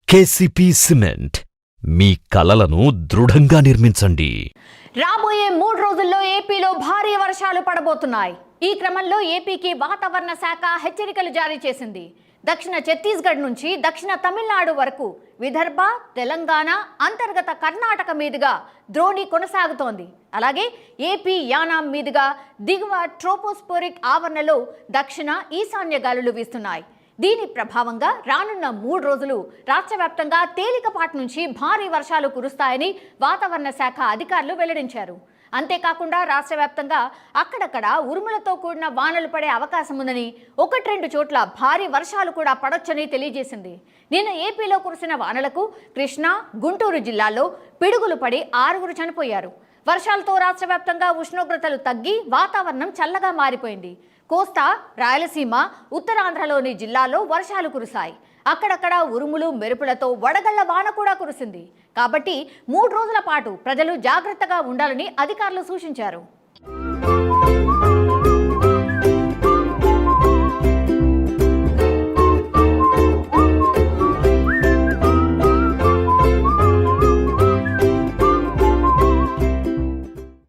KCP cement మీ కలలను దృఢంగా నిర్మించండి. రాబోయే 3 రోజుల్లో ఏపీలో భారీ వర్షాలు పడబోతున్నాయి. ఈ క్రమంలో ఏపీకి వాతావరణ శాఖ హెచ్చరికలు జారీ చేసింది. దక్షిణ ఛత్తీస్గఢ్ నుంచి దక్షిణ తమిళనాడు వరకు, విదర్భ, తెలంగాణ, అంతర్గత కర్ణాటక మీదుగా ద్రోణి కొనసాగుతోంది. అలాగే ఏపీ యానాం మీదుగా దిగువ ట్రోపోస్ఫెరిక్ ఆవరణలో దక్షిణ ఈశాన్య గాలులు వీస్తున్నాయి. దీని ప్రభావంగా రానున్న 3 రోజులు రాష్ట్ర వ్యాప్తంగా తేలికపాటి నుంచి భారీ వర్షాలు కురుస్తాయని వాతావరణ శాఖ అధికారులు వెల్లడించారు. అంతేకాకుండా రాష్ట్ర వ్యాప్తంగా అక్కడక్కడ ఉరుములతో కూడిన వానలు పడే అవకాశం ఉందని, 1-2 చోట్ల భారీ వర్షాలు కూడా పడొచ్చని తెలియజేసింది. నిన్న ఏపీలో కురిసిన వానలకు కృష్ణా, గుంటూరు జిల్లాల్లో పిడుగులు పడి 6 చనిపోయారు. వర్షాలతో రాష్ట్ర వ్యాప్తంగా ఉష్ణోగ్రతలు తగ్గి వాతావరణం చల్లగా మారిపోయింది. కోస్తా, రాయలసీమ, ఉత్తరాంధ్రలోని జిల్లాల్లో వర్షాలు కురిశాయి. అక్కడక్కడ ఉరుములు మెరుపులతో వడగళ్ల వాన కూడా కురిసింది. కాబట్టి 3 రోజుల పాటు ప్రజలు జాగ్రత్తగా ఉండాలని అధికారులు సూచించారు.